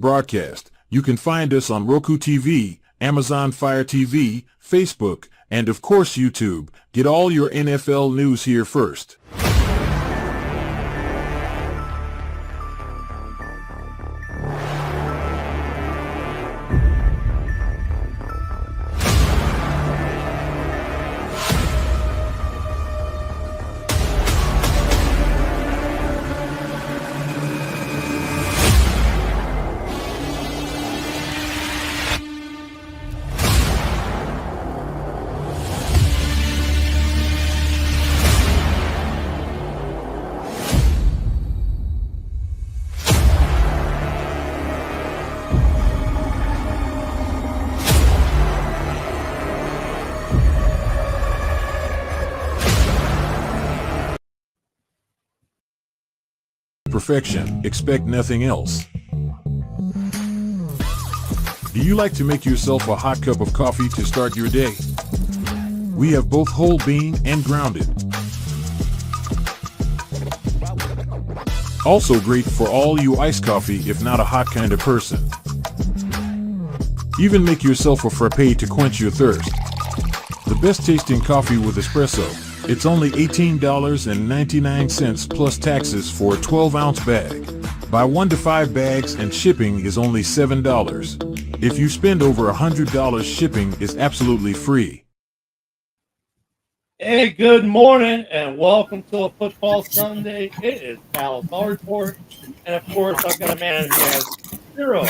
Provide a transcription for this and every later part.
broadcast. You can find us on Roku TV, Amazon Fire TV, Facebook, and of course YouTube. Get all your NFL news here first. Perfection, expect nothing else. Do you like to make yourself a hot cup of coffee to start your day? We have both whole bean and grounded. Also great for all you iced coffee if not a hot kind of person. Even make yourself a frappe to quench your thirst. The best tasting coffee with espresso. It's only $18.99 plus taxes for a 12-ounce bag. Buy 1 to 5 bags and shipping is only $7. If you spend over $100, shipping is absolutely free. Hey, good morning and welcome to a Football Sunday. It is Halas Report, and of course I've got a man who has zero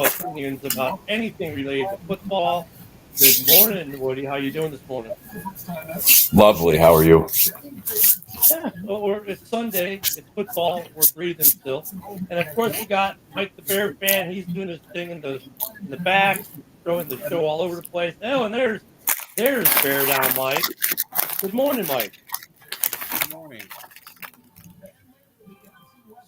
opinions about anything related to football. Good morning, Woody. How you doing this morning? Lovely. How are you? Yeah, well, it's Sunday. It's football. We're breathing still. And, of course, we got Mike the Bear fan. He's doing his thing in the back, throwing the show all over the place. Oh, and there's Bear Down Mike. Good morning, Mike. Good morning.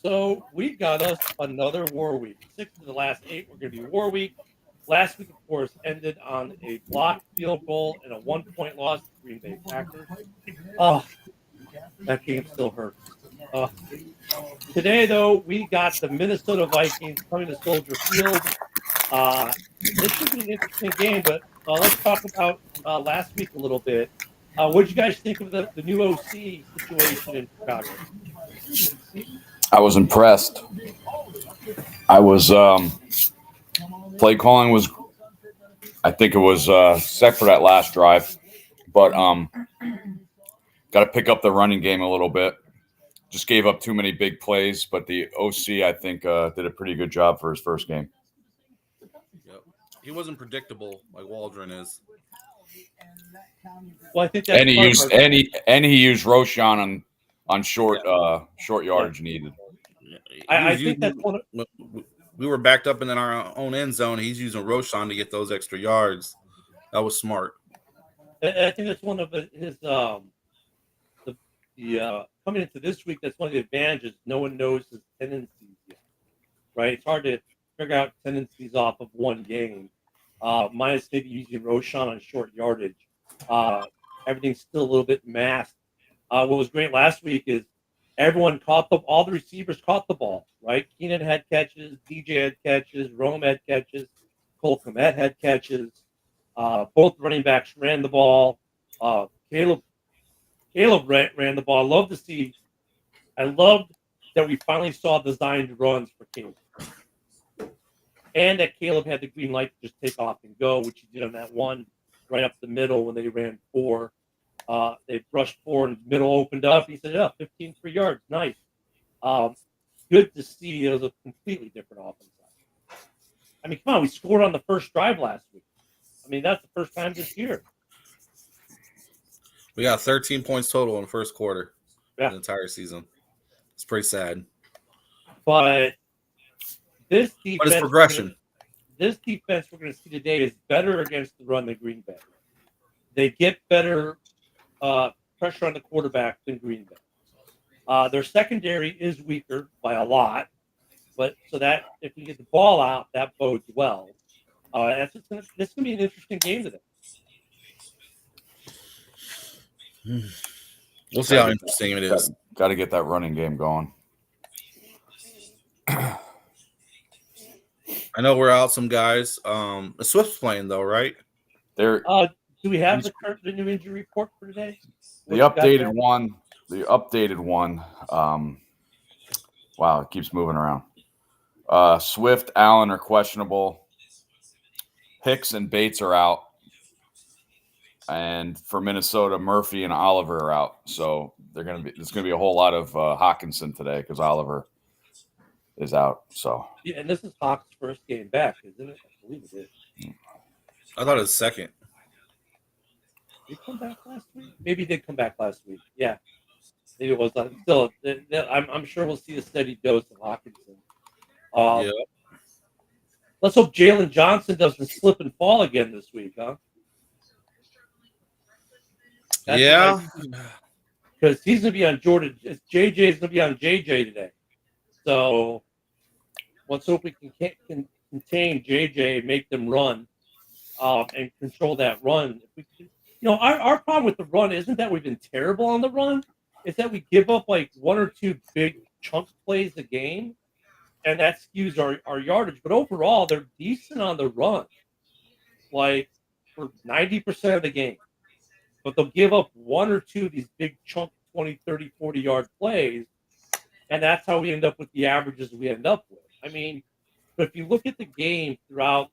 So we got us another war week. 6 of the last 8 were going to be war week. Last week, of course, ended on a blocked field goal and a 1-point loss to Green Bay Packers. Oh, that game still hurts. Today, though, we got the Minnesota Vikings coming to Soldier Field. This should be an interesting game, but let's talk about last week a little bit. What did you guys think of the new OC situation in Chicago? I was impressed. I was play calling was, I think it was set for that last drive, but got to pick up the running game a little bit. Just gave up too many big plays, but the OC I think did a pretty good job for his first game. Yep. He wasn't predictable like Waldron is. Well, I think that's and he used Roshan on short yardage needed. I think that's one of, we were backed up in our own end zone. He's using Roshan to get those extra yards. That was smart. I think that's one of his coming into this week. That's one of the advantages. No one knows his tendencies yet, right? It's hard to figure out tendencies off of one game. Minus maybe using Roshan on short yardage. Everything's still a little bit masked. What was great last week is everyone all the receivers caught the ball, right? Keenan had catches, DJ had catches, Rome had catches, Cole Kmet had catches. Both running backs ran the ball. Caleb ran the ball. I loved that we finally saw designed runs for Caleb. And that Caleb had the green light to just take off and go, which he did on that one right up the middle when they ran 4. They rushed 4 and the middle opened up. He said, 15 free yards. Nice. Good to see. It was a completely different offense. I mean, come on. We scored on the first drive last week. I mean, that's the first time this year. We got 13 points total in the first quarter. Yeah. The entire season. It's pretty sad. But this defense, But it's progression. This defense we're going to see today is better against the run than Green Bay. They get better pressure on the quarterback than Green Bay. Their secondary is weaker by a lot, but so that if we get the ball out, that bodes well. This is going to be an interesting game today. We'll see how interesting it is. Got to get that running game going. I know we're out some guys. The Swift's playing though, right? They're Do we have the new injury report for today? the What you got updated there? one. The updated one. Wow, it keeps moving around. Swift, Allen are questionable. Hicks and Bates are out. And for Minnesota, Murphy and Oliver are out. So there's gonna be a whole lot of Hawkinson today because Oliver is out. So Yeah, and this is Hawk's first game back, isn't it? I believe it is. I thought it was second. Did he come back last week? Maybe he did come back last week. Yeah, maybe it was. Still, I'm sure we'll see a steady dose of Hawkinson. Yeah. Let's hope Jalen Johnson doesn't slip and fall again this week, huh? Yeah. Because he's going to be on Jordan. JJ's going to be on JJ today. So let's hope we can contain JJ, make them run, and control that run. If we can, our problem with the run isn't that we've been terrible on the run. It's that we give up like one or two big chunk plays a game, and that skews our yardage. But overall, they're decent on the run, like for 90% of the game. But they'll give up one or two of these big chunk 20, 30, 40-yard plays, and that's how we end up with the averages we end up with. I mean, but if you look at the game throughout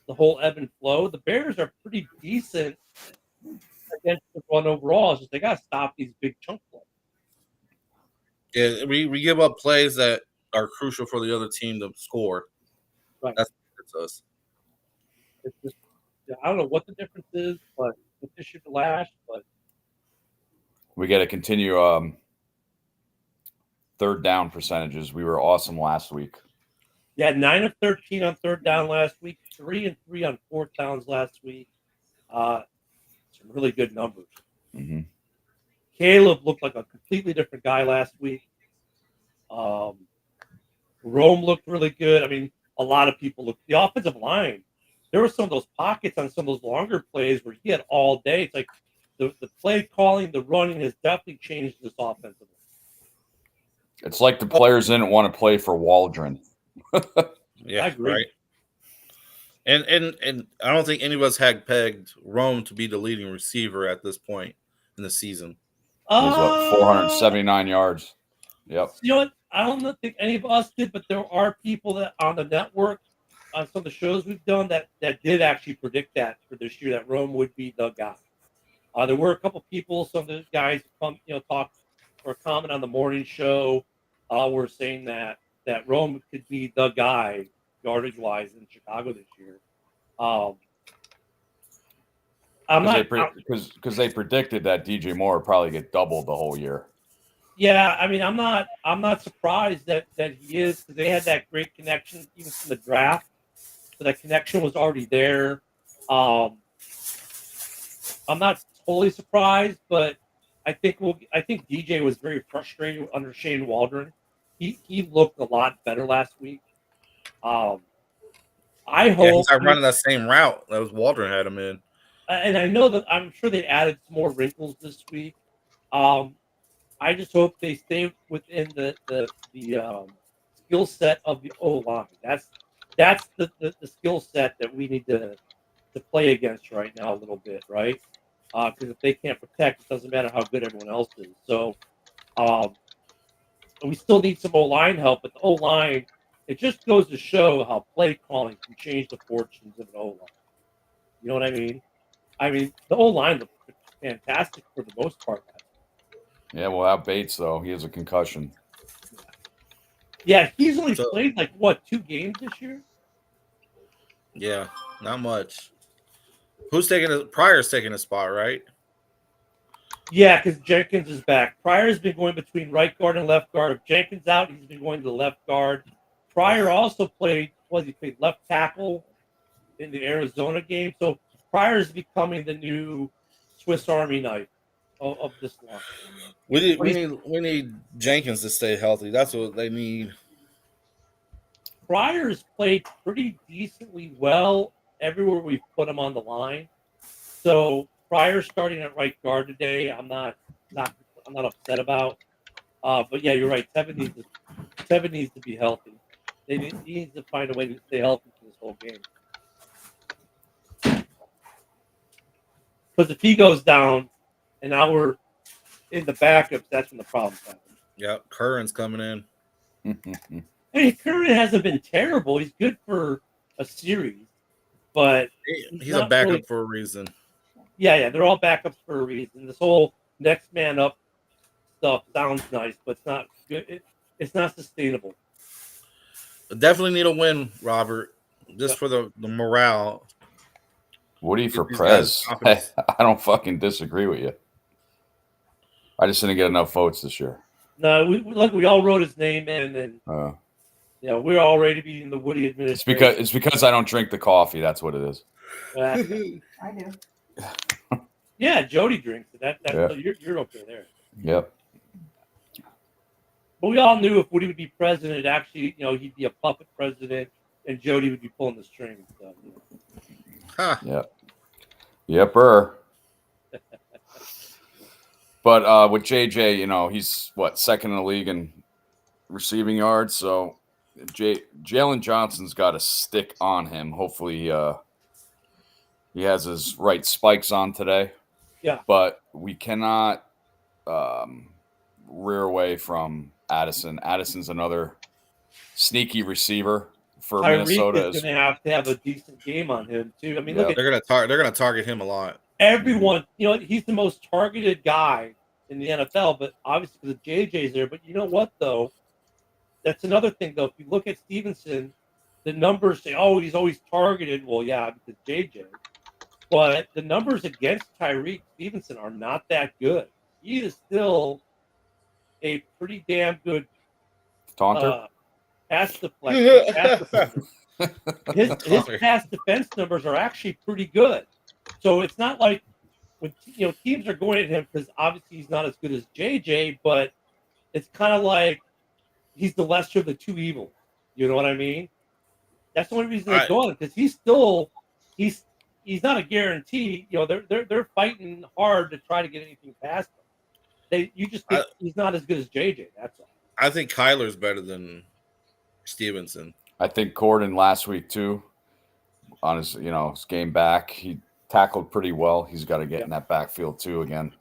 the whole ebb and flow, the Bears are pretty decent against the run overall. It's just they got to stop these big chunk plays. Yeah, we give up plays that are crucial for the other team to score. Right. That's what hurts us. It's just, I don't know what the difference is, but this should last. But we got to continue third down percentages. We were awesome last week. Yeah, 9 of 13 on third down last week, 3 and 3 on fourth downs last week. Some really good numbers. Mm-hmm. Caleb looked like a completely different guy last week. Rome looked really good. I mean, a lot of people looked. The offensive line, there were some of those pockets on some of those longer plays where he had all day. It's like the play calling, the running has definitely changed this offensive line. It's like the players didn't want to play for Waldron. Yeah, I agree. Right. And I don't think any of us had pegged Rome to be the leading receiver at this point in the season. He's 479 yards. Yep. You know what? I don't think any of us did, but there are people that on the network, on some of the shows we've done, that did actually predict that for this year, that Rome would be the guy. There were a couple people, some of the guys talk or comment on the morning show, were saying that Rome could be the guy yardage wise in Chicago this year. Because they predicted that DJ Moore would probably get doubled the whole year. Yeah, I mean, I'm not surprised that he is, because they had that great connection even from the draft. So that connection was already there. I'm not totally surprised, but I think DJ was very frustrated under Shane Waldron. He looked a lot better last week. I hope he's not running that same route that was Waldron had him in. And I know that I'm sure they added some more wrinkles this week. I just hope they stay within the skill set of the O line. That's the skill set that we need to play against right now a little bit, right? Because if they can't protect, it doesn't matter how good everyone else is. So we still need some O line help, but the O line, it just goes to show how play calling can change the fortunes of an O line. You know what I mean? I mean, the O line looked fantastic for the most part. Yeah, without Bates though, he has a concussion. Yeah, he's only played like 2 games this year. Yeah, not much. Pryor's taking a spot, right? Yeah, because Jenkins is back. Pryor's been going between right guard and left guard. If Jenkins out, he's been going to the left guard. Pryor also played left tackle in the Arizona game. So Pryor's becoming the new Swiss Army knife of this line. We need Jenkins to stay healthy. That's what they need. Pryor's played pretty decently well everywhere we've put him on the line. So Pryor starting at right guard today, I'm not upset about. But yeah, you're right. Tevin needs to be healthy. He needs to find a way to stay healthy for this whole game. Because if he goes down, and now we're in the backups, that's when the problems happen. Yep, Curran's coming in. I mean, Curran hasn't been terrible. He's good for a series, but He's a backup really, for a reason. Yeah, they're all backups for a reason. This whole next man up stuff sounds nice, but it's not good. It's not sustainable. Definitely need a win, Robert, just for the morale. Woody for Prez. I don't fucking disagree with you. I just didn't get enough votes this year. No, we all wrote his name in, and we're already beating the Woody administration. It's because I don't drink the coffee. That's what it is. I do. Yeah, Jody drinks it. So you're okay there. Yep. But we all knew if Woody would be president, actually, he'd be a puppet president, and Jody would be pulling the strings. So, Yep. Yepper. But with JJ, he's second in the league in receiving yards. So Jalen Johnson's got a stick on him. Hopefully he has his right spikes on today. Yeah. But we cannot rear away from Addison. Addison's another sneaky receiver for Minnesota. Tyreek is going to have a decent game on him too. I mean, look, they're going to target him a lot. Everyone, he's the most targeted guy in the NFL, but obviously because JJ's there. But you know what, though? That's another thing, though. If you look at Stevenson, the numbers say, oh, he's always targeted. Well, yeah, because JJ. But the numbers against Tyreek Stevenson are not that good. He is still a pretty damn good taunter. Pass defender. His pass defense numbers are actually pretty good. So it's not like when teams are going at him because obviously he's not as good as JJ, but it's kind of like he's the lesser of the two evils. You know what I mean? That's the only reason they're going because he's not a guarantee. They're fighting hard to try to get anything past him. You just think he's not as good as JJ. That's all. I think Kyler's better than Stevenson. I think Corden last week too, on his his game back, he tackled pretty well. He's got to get in that backfield too again.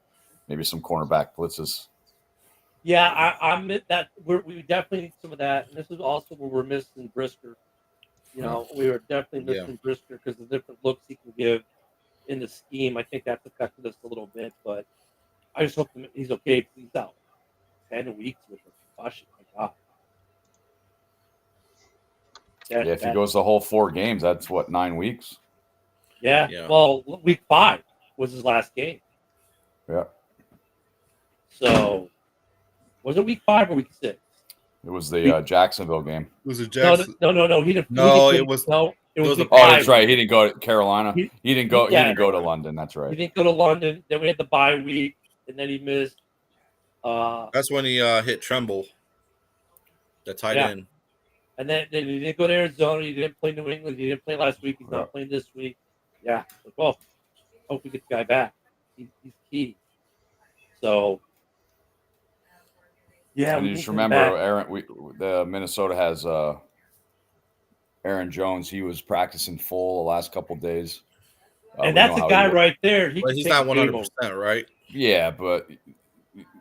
Maybe some cornerback blitzes. Yeah, I'm that. We definitely need some of that. And this is also where we're missing Brisker. We were definitely missing Brisker because the different looks he can give in the scheme. I think that's affected us a little bit, but I just hope he's okay because he's out 10 weeks with a concussion. My God. If he goes the whole 4 games, that's 9 weeks. Yeah. Well, week 5 was his last game. Yeah. So, was it week 5 or week 6? It was the Jacksonville game. Was it Jackson? No. He didn't. It was week 5. That's right. He didn't go to Carolina. He didn't go. He didn't go to London. That's right. He didn't go to London. Then we had the bye week, and then he missed. That's when he hit Tremble. The tight end. And then he didn't go to Arizona. He didn't play New England. He didn't play last week. He's not playing this week. Yeah. Well, hope we get the guy back. He's key. So, yeah. And you just remember, Aaron. The Minnesota has Aaron Jones. He was practicing full the last couple of days. And that's a guy right there. He's not 100%, right? Yeah, but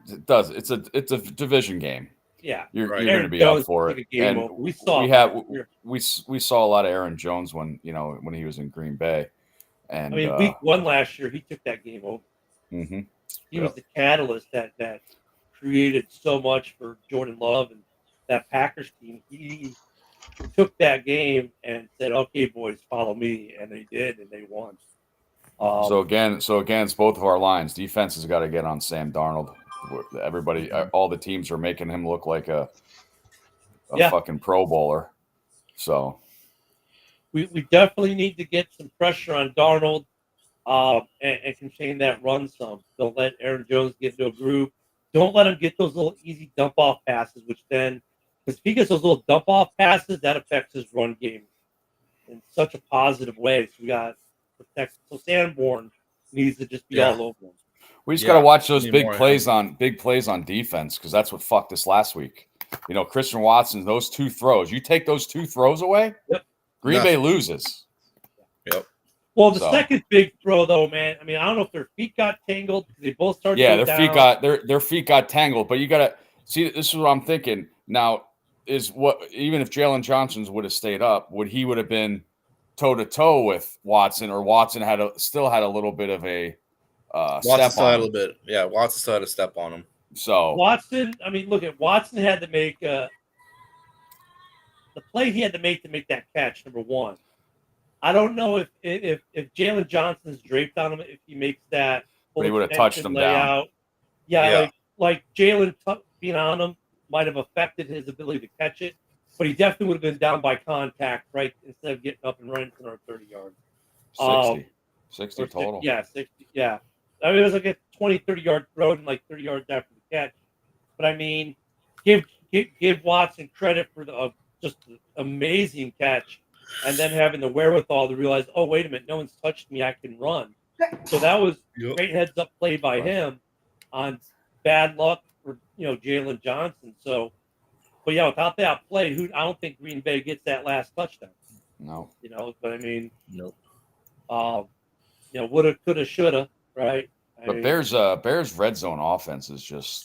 it does. It's a division game. Yeah, you're going to be up for it. And we saw a lot of Aaron Jones when he was in Green Bay. And I mean, week 1 last year, he took that game over. Mm-hmm. He was the catalyst that created so much for Jordan Love and that Packers team. He took that game and said, "Okay, boys, follow me," and they did, and they won. So again, it's both of our lines. Defense has got to get on Sam Darnold. Everybody, all the teams are making him look like a fucking Pro Bowler. So we definitely need to get some pressure on Darnold and contain that run some. Don't let Aaron Jones get into a groove. Don't let him get those little easy dump off passes, which then, because if he gets those little dump off passes, that affects his run game in such a positive way. So we got to protect. So Sanborn needs to just be all over him. We just got to watch those big plays on defense because that's what fucked us last week. Christian Watson, those 2 throws. You take those 2 throws away, Yep. Green Bay loses. Yep. Well, the second big throw, though, man. I mean, I don't know if their feet got tangled because they both started. Yeah, to go their down. feet got tangled. But you gotta see. This is what I'm thinking now. Even if Jalen Johnson's would have stayed up, would have been toe to toe with Watson, or Watson still had a little bit of a Watson step on him. Watson still had a step on him. So Watson, I mean, look at Watson had to make the play he had to make that catch. Number one, I don't know if Jalen Johnson's draped on him, if he makes that, but he would have touched him down. Yeah, like Jalen being on him might have affected his ability to catch it, but he definitely would have been down by contact, right? Instead of getting up and running for another 30 yards. 60 total. 60. Yeah. I mean, it was like a 20, 30-yard throw and like 30 yards after the catch. But I mean, give Watson credit for just the amazing catch, and then having the wherewithal to realize, oh, wait a minute, no one's touched me, I can run. So that was great heads-up play by him on bad luck for Jalen Johnson. So, but yeah, without that play, I don't think Green Bay gets that last touchdown. No. But I mean, nope. Woulda, coulda, shoulda, right? But Bears red zone offense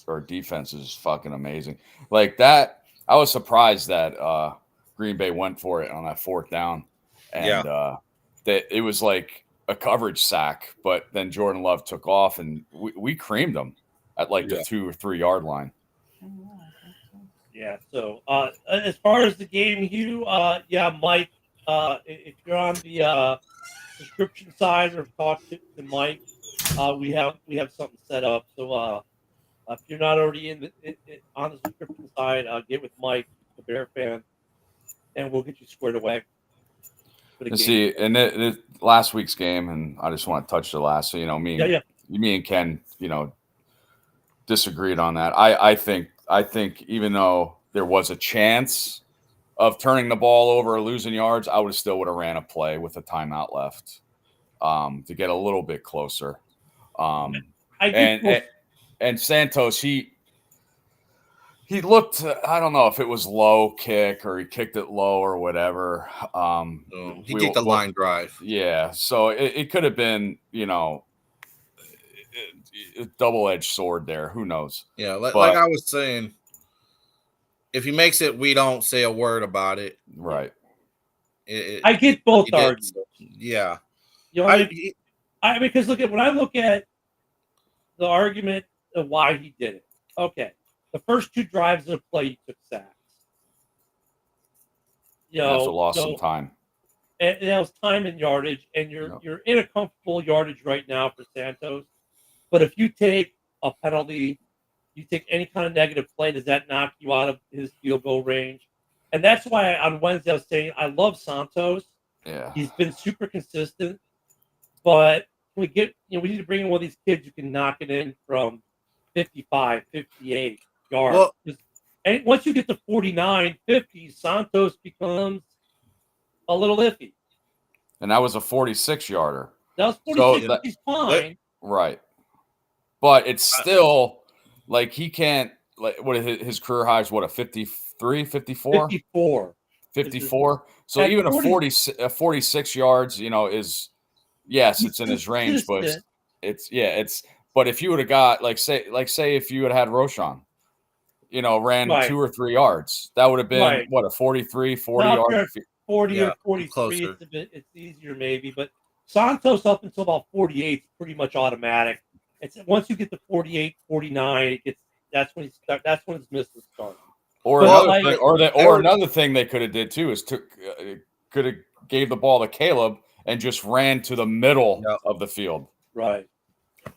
or defense is fucking amazing. Like that, I was surprised that Green Bay went for it on that 4th down, and that it was like a coverage sack. But then Jordan Love took off, and we creamed them at like the 2 or 3 yard line. Yeah. So as far as the game, Hugh, Mike, if you're on the subscription side or talk to Mike, we have something set up. So if you're not already on the subscription side, get with Mike, the Bear fan, and we'll get you squared away. See, and last week's game, and I just want to touch the last. So me and Ken, disagreed on that. I think even though there was a chance of turning the ball over or losing yards, I would have ran a play with a timeout left to get a little bit closer. And Santos, he looked, I don't know if it was low kick or he kicked it low or whatever. He kicked a line drive. Yeah. So it could have been, a double-edged sword there. Who knows? Yeah. Like I was saying, if he makes it, we don't say a word about it. Right. I get both arguments. Yeah. Because when I look at the argument of why he did it, okay, the first 2 drives of the play, he took sacks. That's what lost some time. And that was time and yardage, and you're in a comfortable yardage right now for Santos. But if you take a penalty, you take any kind of negative play, does that knock you out of his field goal range? And that's why on Wednesday I was saying I love Santos. Yeah, he's been super consistent, but we need to bring in one of these kids who can knock it in from 55, 58 yards. Well, and once you get to 49, 50, Santos becomes a little iffy. And that was a 46-yarder. That was 46. So he's fine. Right. But it's still like he can't, like, what his career high is, what, a 53, 54? 54. So even a 46 yards, is, yes, it's in his range, but but if you would have got, say if you had Roschon, ran 2 or 3 yards, that would have been what, a 43, 40 yard. 40 or 43, it's easier maybe, but Santos up until about 48 is pretty much automatic. It's once you get to 48, 49, that's when his misses start. Or another thing they could have did too is could have gave the ball to Caleb and just ran to the middle of the field. Right.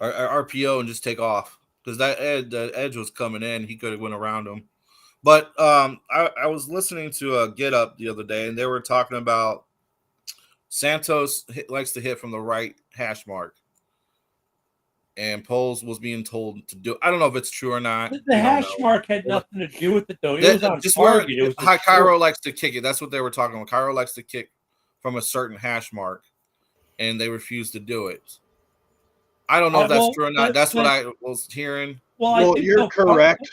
Our RPO and just take off, because the edge was coming in. He could have went around him. But I was listening to Get Up the other day, and they were talking about Santos likes to hit from the right hash mark. And Poles was being told to do. I don't know if it's true or not. The hash mark had nothing to do with it, though. It was on target. It was how Cairo likes to kick it. That's what they were talking about. Cairo likes to kick from a certain hash mark, and they refuse to do it. I don't know if that's true or not. That's what I was hearing. Well, you're correct.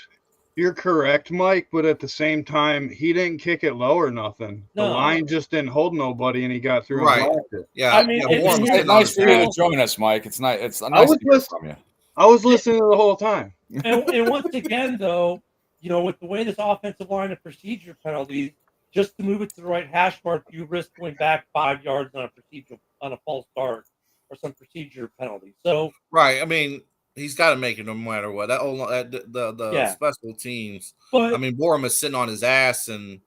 You're correct, Mike, but at the same time, he didn't kick it low or nothing. The No. line just didn't hold nobody, and he got through Right. and blocked it. Yeah, I mean, yeah, and Bourne was here's sitting the on Nice his for you to ass. join us, Mike. It's nice I to was hear listening. from you. I was listening the whole time. and once again, though, with the way this offensive line and procedure penalties, just to move it to the right hash mark, you risk going back 5 yards on a false start or some procedure penalty. So Right. I mean, he's got to make it no matter what. The yeah, special teams. I but mean, Borum is sitting on his ass, and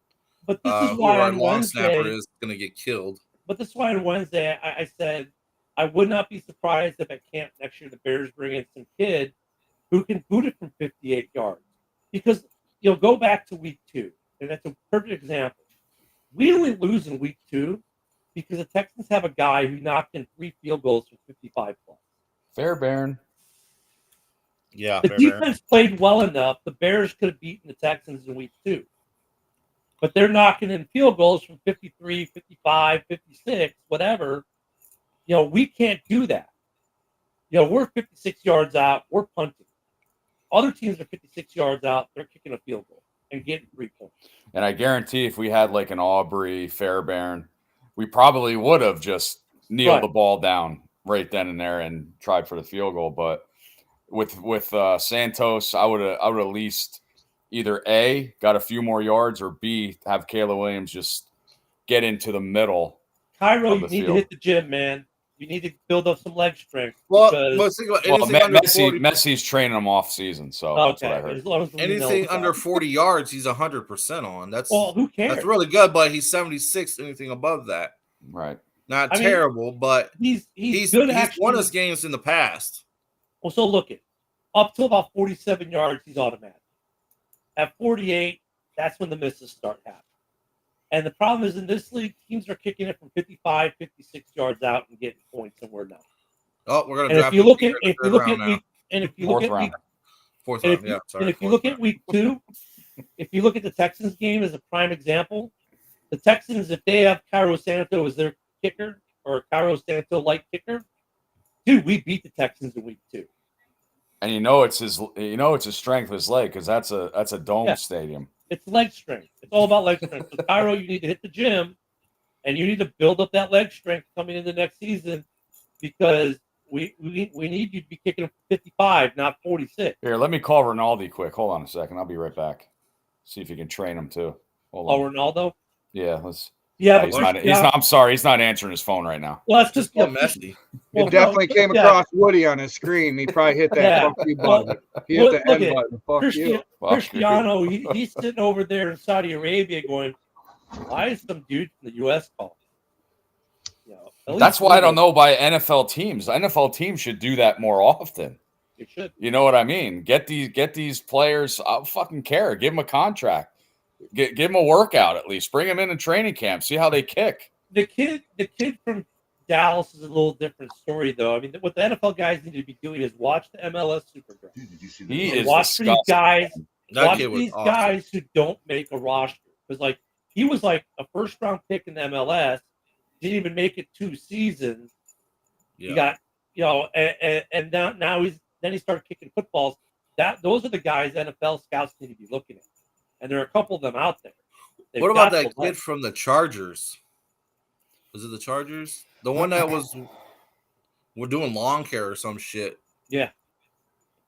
this is why whoever our on long snapper Wednesday. is going to get killed. But this is why on Wednesday I said I would not be surprised if at camp next year the Bears bring in some kid who can boot it from 58 yards. Because you'll go back to week 2, and that's a perfect example. We only lose in week 2 because the Texans have a guy who knocked in 3 field goals from 55 plus. Fair, Baron. Yeah, The fair. defense played well enough. The Bears could have beaten the Texans in week 2. But they're knocking in field goals from 53, 55, 56, whatever. We can't do that. We're 56 yards out. We're punting. Other teams are 56 yards out. They're kicking a field goal and getting 3 points. And I guarantee if we had like an Aubrey, Fairbairn, we probably would have just kneeled the ball down right then and there and tried for the field goal. But with Santos, I would at least either A, got a few more yards, or B, have Kayla Williams just get into the middle. Cairo, of you the need field. to hit the gym, man. You need to build up some leg strength. Well, because, think about anything under 40. Messi's training him off season, so that's what I heard. As long as Anything under 40 yards, he's 100% on. That's who cares? That's really good, but he's 76. Anything above that, Right? Not terrible, but he's good. He's He's won us games in the past. Well, so look it up to about 47 yards, he's automatic. At 48, that's when the misses start happening. And the problem is in this league, teams are kicking it from 55, 56 yards out and getting points, and we're not. Oh, we're going to draft. If you look at week, fourth round, yeah. Sorry. And if you look at week 2, if you look at the Texans game as a prime example, the Texans, if they have Cairo Santo as their kicker or Cairo Santo like kicker, dude, we beat the Texans in week 2. And it's his strength of his leg because that's a dome stadium. It's leg strength. It's all about leg strength. So Cairo, you need to hit the gym, and you need to build up that leg strength coming into next season because we need you to be kicking 55, not 46. Here, let me call Rinaldi quick. Hold on a second. I'll be right back. See if you can train him too. Hold on. Ronaldo? Yeah, let's. Yeah, he's not. I'm sorry, he's not answering his phone right now. Well, that's just messy. It definitely came across Woody on his screen. He probably hit that fuck you button. He hit the end button. Fuck you. Cristiano, he's sitting over there in Saudi Arabia going, why is some dude from the U.S. calling? That's why I don't know by NFL teams. NFL teams should do that more often. It should. You know what I mean? Get these players. I don't fucking care. Give them a contract. Give them a workout at least. Bring them in training camp. See how they kick. The kid from Dallas is a little different story, though. I mean, what the NFL guys need to be doing is watch the MLS Super Draft. He is watch these guys. Watch these awesome. guys who don't make a roster because, he was like a first-round pick in the MLS. Didn't even make it 2 seasons. Yeah. He got, and now he started kicking footballs. Those are the guys NFL scouts need to be looking at. And there are a couple of them out there. What about that kid from the Chargers? Was it the Chargers? The one that we're doing lawn care or some shit. Yeah.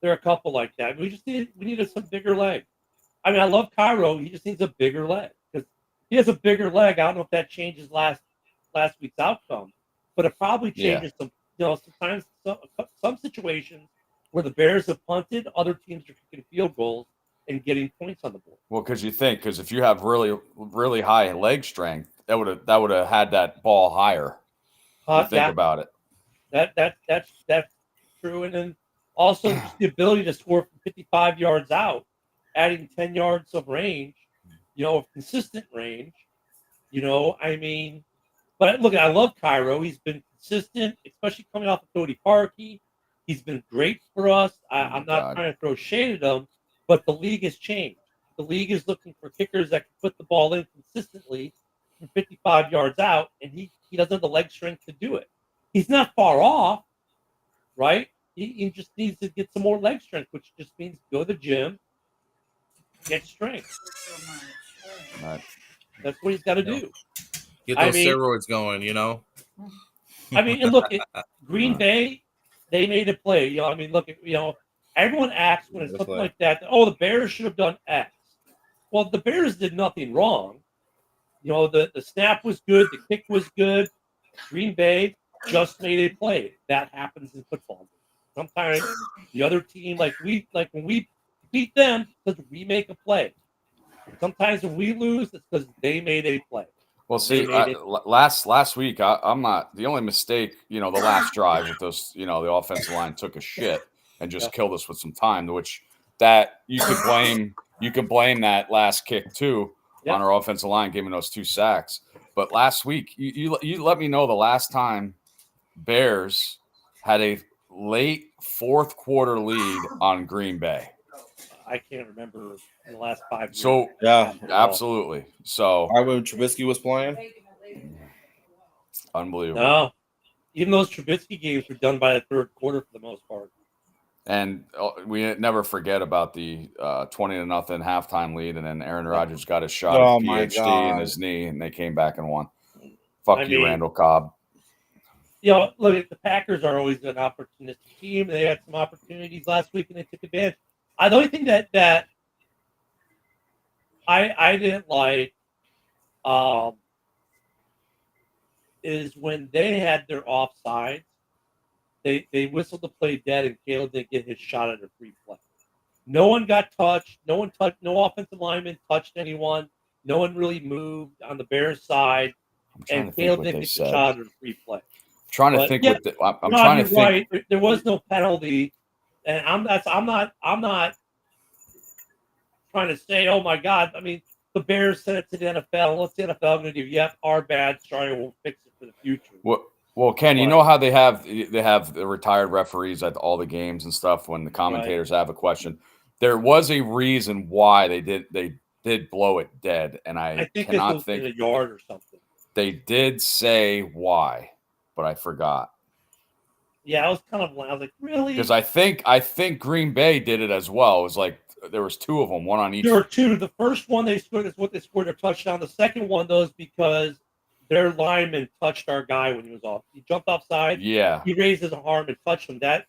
There are a couple like that. We needed some bigger leg. I mean, I love Cairo. He just needs a bigger leg. Because he has a bigger leg. I don't know if that changes last week's outcome. But it probably changes some sometimes some situations where the Bears have punted, other teams are kicking field goals and getting points on the board. Well, because if you have really, really high leg strength, that would have had that ball higher. Think about it. That's true. And then also just the ability to score from 55 yards out, adding 10 yards of range, of consistent range. I mean, but look, I love Cairo. He's been consistent, especially coming off of Cody Parkey. He's been great for us. I'm not trying to throw shade at him. But the league has changed. The league is looking for kickers that can put the ball in consistently from 55 yards out, and he doesn't have the leg strength to do it. He's not far off, right? He just needs to get some more leg strength, which just means go to the gym, get strength. Right. That's what he's got to do. Get those steroids going, I mean, and look at Green Bay. They made a play. I mean, look at everyone acts when it's something like that. Oh, the Bears should have done X. Well, the Bears did nothing wrong. The snap was good. The kick was good. Green Bay just made a play. That happens in football. Sometimes the other team, like when we beat them, because we make a play. Sometimes when we lose, it's because they made a play. Well, see, last week, I'm not the only mistake. The last drive with those, the offensive line took a shit and just killed us with some time, which that you could blame. You could blame that last kick too on our offensive line giving those 2 sacks. But last week, you let me know the last time Bears had a late fourth quarter lead on Green Bay. I can't remember in the last 5 years. So yeah, absolutely. So when Trubisky was playing, unbelievable. No, even those Trubisky games were done by the third quarter for the most part. And we never forget about the 20-0 halftime lead, and then Aaron Rodgers got a shot at PhD in his knee, and they came back and won. Fuck you, Randall Cobb. Look, the Packers are always an opportunistic team. They had some opportunities last week, and they took advantage. The only thing that I didn't like is when they had their offsides. They whistled the play dead, and Caleb didn't get his shot at a free play. No one got touched. No offensive lineman touched anyone. No one really moved on the Bears side, and Caleb didn't get the shot at a free play. I'm trying to think. Right. There was no penalty, and I'm not trying to say, oh my God. I mean, the Bears sent it to the NFL. What's the NFL going to do? Yep, our bad. Sorry, we'll fix it for the future. Well, Ken, you know how they have the retired referees at all the games and stuff when the commentators have a question. There was a reason why they did blow it dead, and I think cannot think in a yard or something. They did say why, but I forgot. Yeah, I was like, really? Because I think Green Bay did it as well. It was like there was 2 of them, one on each. There were 2. The first one they scored is what they scored their touchdown. The second one, though, is because their lineman touched our guy when he was off. He jumped offside. Yeah. He raised his arm and touched him. That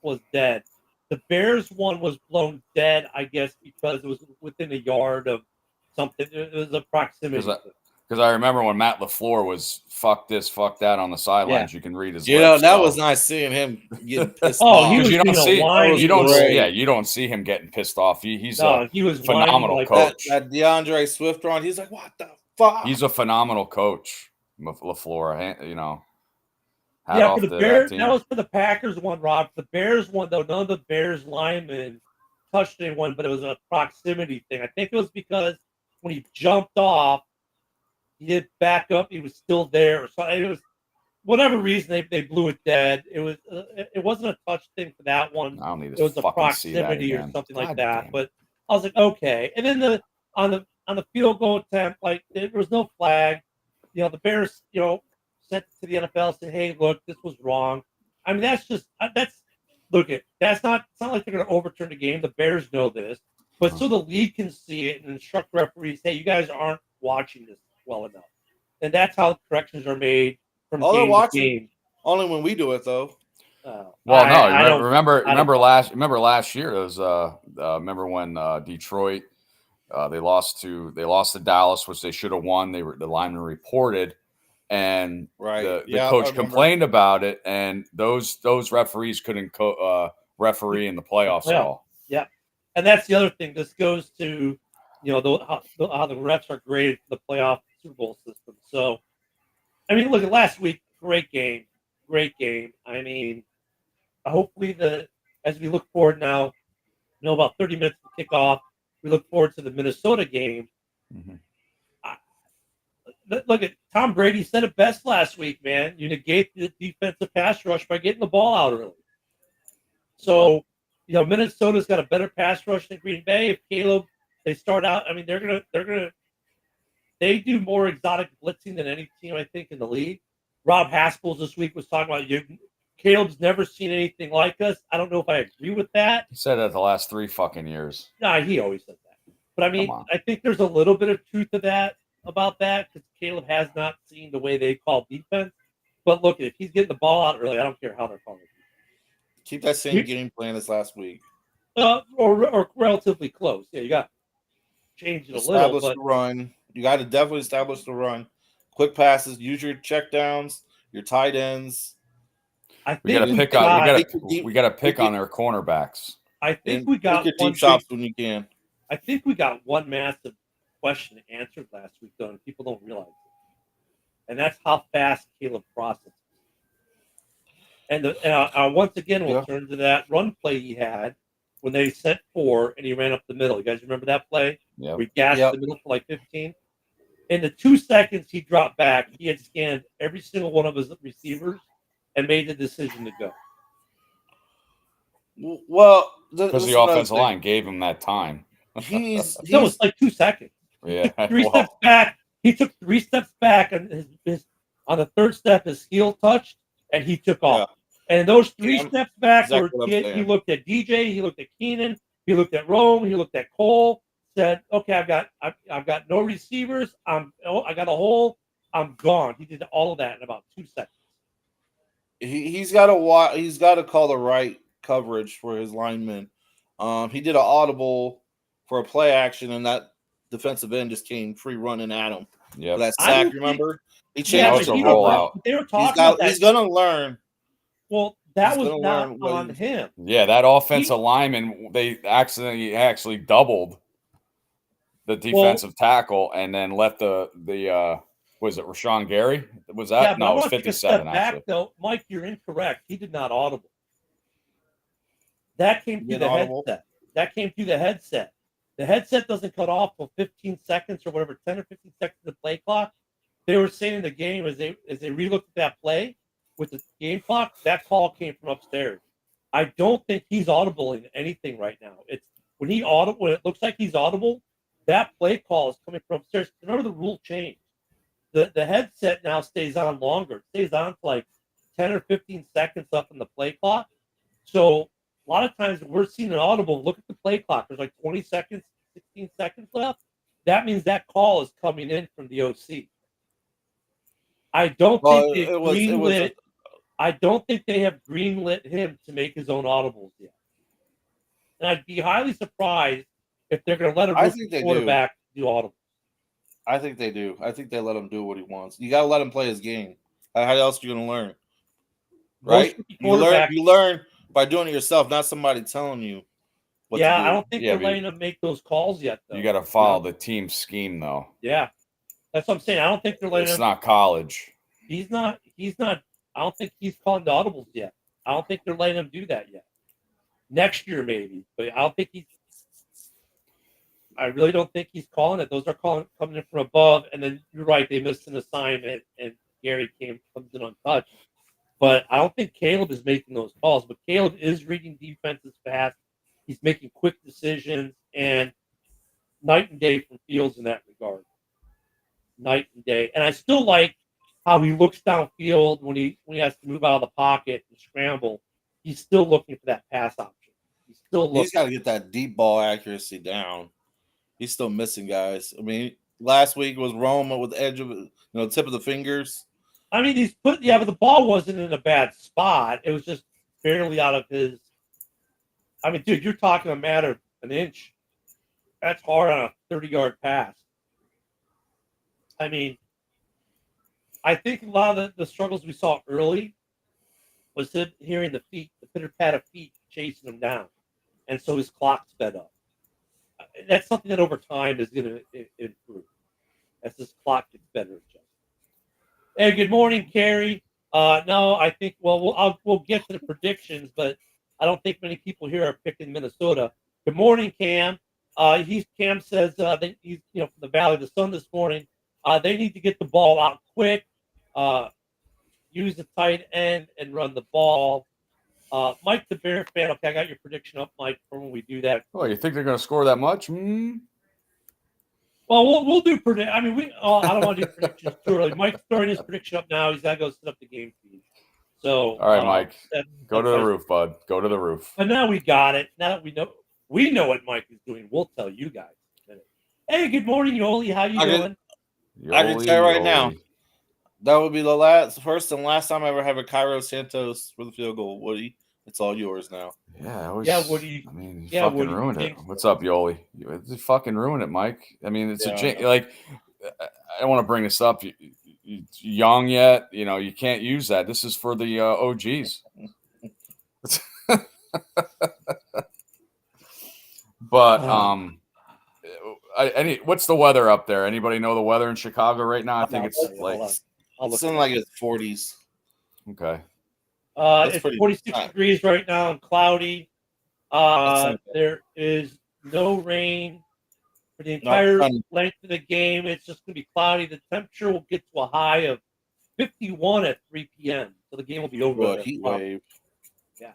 was dead. The Bears one was blown dead, I guess, because it was within a yard of something. It was a proximity. Because I remember when Matt LaFleur was fuck this, fuck that on the sidelines. You can read his. That was nice seeing him getting pissed off. You don't see him getting pissed off. He was phenomenal coach. That DeAndre Swift run. He's like, what the fuck? He's a phenomenal coach, LaFleur. For the Bears, that was for the Packers one, Rob. For the Bears one, though, none of the Bears linemen touched anyone, but it was a proximity thing. I think it was because when he jumped off, he did back up. He was still there. So it was whatever reason they blew it dead. It wasn't a touch thing for that one. I don't need it was a proximity or something like that. But I was like, okay. And then on the field goal attempt, like there was no flag. The Bears, sent it to the NFL and said, hey, look, this was wrong. I mean, it's not like they're going to overturn the game. The Bears know this, but so the league can see it and instruct referees, hey, you guys aren't watching this well enough. And that's how corrections are made from game to game. Only when we do it, though. Remember last year? It was remember when Detroit they lost to Dallas, which they should have won. The lineman reported, and the coach complained about it, and those referees couldn't referee in the playoffs at all. Yeah, and that's the other thing. This goes to how the refs are graded for the playoff Super Bowl system. So, I mean, look at last week. Great game. I mean, hopefully as we look forward now, about 30 minutes to kick off, we look forward to the Minnesota game. Mm-hmm. Look at Tom Brady said it best last week, man. You negate the defensive pass rush by getting the ball out early. So, Minnesota's got a better pass rush than Green Bay. If Caleb, they start out, I mean, they do more exotic blitzing than any team, I think, in the league. Rob Haskell's this week was talking about Caleb's never seen anything like us. I don't know if I agree with that. He said that the last 3 fucking years. Nah, he always said that. But I mean, I think there's a little bit of truth to that about that because Caleb has not seen the way they call defense. But look, if he's getting the ball out early, I don't care how they're calling it. Keep that same game plan as last week. Or relatively close. Yeah, you got to change it a little. Establish the run. You got to definitely establish the run. Quick passes. Use your check downs. Your tight ends. We got to pick on. We got to pick on their cornerbacks. I think we got your deep shots when you can. I think we got one massive question answered last week, though, and people don't realize it. And that's how fast Caleb processes. And once again, we'll turn to that run play he had when they sent 4 and he ran up the middle. You guys remember that play? Yeah. We gassed the middle for like 15. In the 2 seconds he dropped back, he had scanned every single one of his receivers and made the decision to go. Well, because the offensive line gave him that time. No, it's like 2 seconds. Yeah, steps back. He took 3 steps back, and on the 3rd step, his heel touched, and he took off. And those 3 steps back were he looked at DJ, he looked at Keenan, he looked at Rome, he looked at Cole. Said, "Okay, I've got no receivers. I got a hole. I'm gone." He did all of that in about 2 seconds. He's got to call the right coverage for his linemen. He did an audible for a play action, and that defensive end just came free running at him. Yeah, that sack. Remember, he changed the rollout. They were talking about that. He's going to learn. Well, that was not on him. Yeah, that offensive lineman, they actually doubled the defensive tackle and then left the was it Rashawn Gary? Was that? Yeah, no, it was 57 actually. Though, Mike, you're incorrect. He did not audible. That came through the headset. That came through the headset. The headset doesn't cut off for 15 seconds or whatever, 10 or 15 seconds of the play clock. They were saying in the game as they relooked at that play with the game clock, that call came from upstairs. I don't think he's audible in anything right now. It's when it looks like he's audible, that play call is coming from upstairs. Remember the rule changed. The headset now stays on longer. It stays on for like 10 or 15 seconds up in the play clock. So a lot of times we're seeing an audible. Look at the play clock. There's like 20 seconds, 16 seconds left. That means that call is coming in from the OC. I don't think I don't think they have greenlit him to make his own audibles yet. And I'd be highly surprised if they're going to let a rookie quarterback do audibles. I think they do. I think they let him do what he wants. You got to let him play his game. How else are you going to learn? Right? You learn by doing it yourself, not somebody telling you what to do. I don't think they're letting him make those calls yet, though. You got to follow the team scheme, though. Yeah. That's what I'm saying. I don't think they're letting him. It's not college. He's not. I don't think he's calling the audibles yet. I don't think they're letting him do that yet. Next year, maybe. But I don't think I really don't think he's calling it. Those are coming in from above. And then you're right, they missed an assignment, and Gary comes in untouched. But I don't think Caleb is making those calls. But Caleb is reading defenses fast. He's making quick decisions, and night and day from Fields in that regard. Night and day. And I still like how he looks downfield when he has to move out of the pocket and scramble. He's still looking for that pass option. He's got to get that deep ball accuracy down. He's still missing guys. I mean, last week was Roma with the edge of tip of the fingers. I mean, but the ball wasn't in a bad spot. It was just barely out of his. I mean, dude, you're talking a matter of an inch. That's hard on a 30-yard pass. I mean, I think a lot of the struggles we saw early was him hearing the pitter-patter feet chasing him down. And so his clock sped up. That's something that over time is going to improve as this clock gets better adjusted. Hey, good morning, Carrie. No, I think we'll get to the predictions, but I don't think many people here are picking Minnesota. Good morning, Cam. Cam says that he's from the Valley of the Sun this morning. They need to get the ball out quick, use the tight end, and run the ball. Mike, the Bear fan. Okay, I got your prediction up, Mike, for when we do that. Oh, you think they're going to score that much? Well, we'll do predict. I mean, I don't want to do predictions too early. Mike's throwing his prediction up now. He's got to go set up the game feed. So, all right, Mike, go to the roof, bud. Go to the roof. But now we got it. Now that we know what Mike is doing, we'll tell you guys in a minute. Hey, good morning, Yoli. How you doing? I can tell you right now, that would be the first and last time I ever have a Cairo Santos for the field goal. Woody, it's all yours now. Yeah, Woody. I mean, he Yeah, fucking Woody, ruined it. What's up, Yoli? You fucking ruined it, Mike. I mean, it's like I don't want to bring this up. You're young yet, you can't use that. This is for the OGs. But what's the weather up there? Anybody know the weather in Chicago right now? I think it's like something like it's 40s. Okay. It's 46 degrees right now and cloudy. There is no rain for the entire length of the game. It's just going to be cloudy. The temperature will get to a high of 51 at 3 p.m. So the game will be over. Heat wave. Yeah.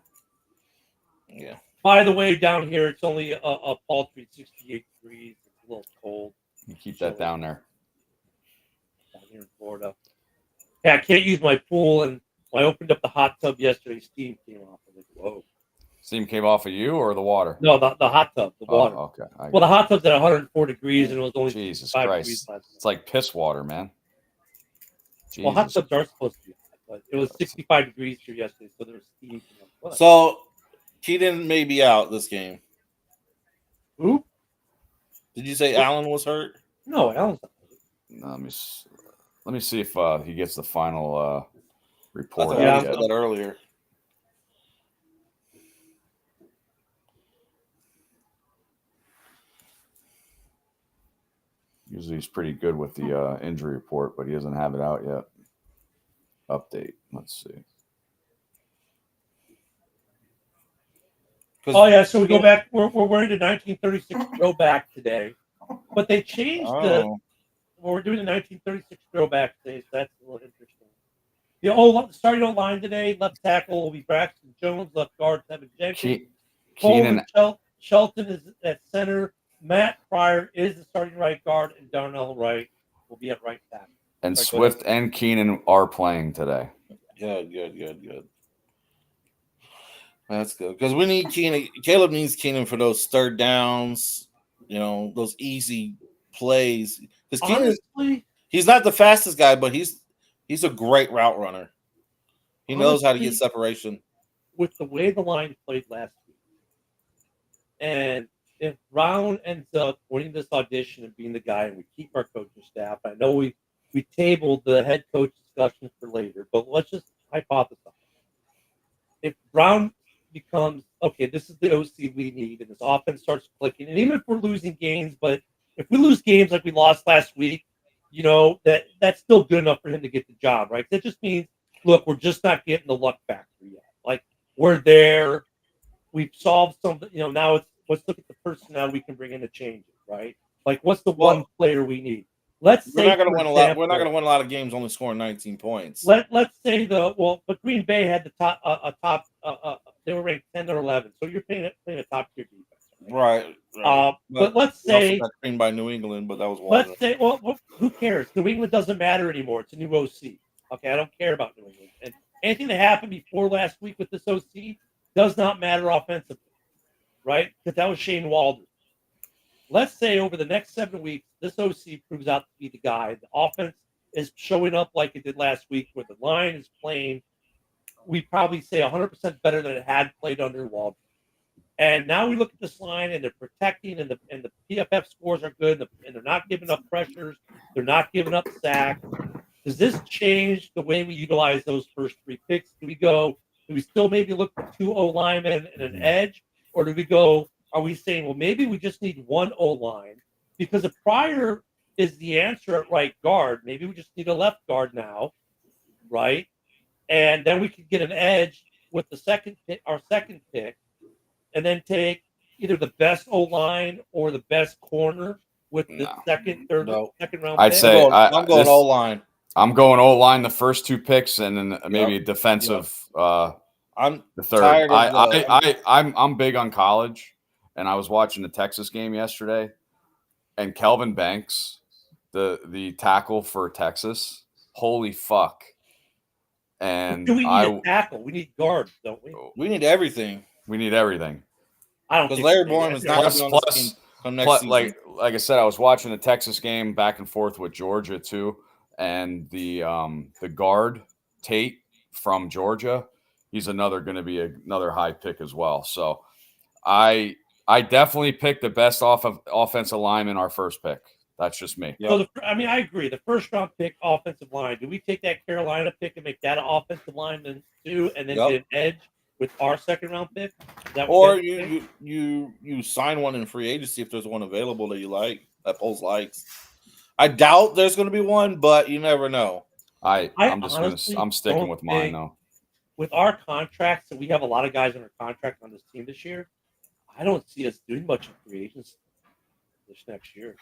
Yeah. By the way, down here it's only a paltry 68 degrees. It's a little cold. You keep that down there. Down here in Florida. Yeah, I can't use my pool, and when I opened up the hot tub yesterday, steam came off. I was like, whoa. Steam came off of you or the water? No, the hot tub, the water. Okay. Well, the hot tub's at 104 degrees, and it was only Jesus 5 Christ. degrees last night. It's like piss water, man. Jesus. Well, hot tubs are supposed to be hot, but it was 65 degrees here yesterday, so there was steam. So, Keaton may be out this game. Who? Did you say Allen was hurt? No, Allen's not hurt. Let me see if he gets the final report. I said that earlier. Usually he's pretty good with the injury report, but he doesn't have it out yet. Update. Let's see. Oh, yeah, so we go back. We're wearing the 1936 throwback today. But they changed we're doing the 1936 throwback today, so that's a little interesting. The starting O-line today, left tackle will be Braxton Jones, left guard, Tevin Jenkins. Keenan Shelton is at center. Matt Pryor is the starting right guard, and Darnell Wright will be at right tackle. And Swift and Keenan are playing today. Good. That's good because we need Keenan. Caleb needs Keenan for those third downs, those easy plays. Because Keenan, he's not the fastest guy, but he's a great route runner. He knows how to get separation. With the way the line played last week, and if Brown ends up winning this audition and being the guy, and we keep our coaching staff, I know we tabled the head coach discussion for later, but let's just hypothesize. If Brown becomes, okay, this is the OC we need, and this offense starts clicking, and even if we're losing games, but if we lose games like we lost last week, that's still good enough for him to get the job, right? That just means, look, we're just not getting the luck factor yet. Like, we're there. We've solved something. Now let's look at the personnel we can bring in to change it, right? Like, what's the one player we need? Let's say we're not going to win a lot. We're not going to win a lot of games only scoring 19 points. Let's say but Green Bay had the top they were ranked 10 or 11, so you're playing a top tier defense, right? But let's say got screened by New England, but that was let's say who cares? New England doesn't matter anymore. It's a new OC. Okay, I don't care about New England. And anything that happened before last week with this OC does not matter offensively, right? Because that was Shane Waldron. Let's say over the next 7 weeks, this OC proves out to be the guy. The offense is showing up like it did last week, where the line is playing, we probably say 100% better than it had played under Waldron. And now we look at this line, and they're protecting, and the PFF scores are good, and they're not giving up pressures. They're not giving up sacks. Does this change the way we utilize those first 3 picks? Do we still maybe look for 2 O-linemen and an edge? Or are we saying, well, maybe we just need 1 O-line? Because if Pryor is the answer at right guard, maybe we just need a left guard now, right? And then we could get an edge with our second pick, and then take either the best O-line or the best corner with the second round I'd pick. say I'm going O-line. I'm going O-line the first 2 picks, and then maybe a defensive I'm the third. I'm big on college, and I was watching the Texas game yesterday, and Kelvin Banks, the tackle for Texas, holy fuck. And do we need a tackle? We need guards, don't we? We need everything. We need everything. I don't because Larry Bourne is not going to be on the team. come next season. Like I said, I was watching the Texas game back and forth with Georgia too, and the guard Tate from Georgia, he's going to be another high pick as well. So I definitely picked the best offensive lineman our first pick. That's just me. Yep. So I agree. The first round pick, offensive line. Do we take that Carolina pick and make that an offensive lineman too, and then get an edge with our second round pick? Or you sign one in free agency if there's one available that you like, that Poles likes. I doubt there's going to be one, but you never know. I'm sticking with mine though. With our contracts, and we have a lot of guys on our contract on this team this year, I don't see us doing much in free agency this next year.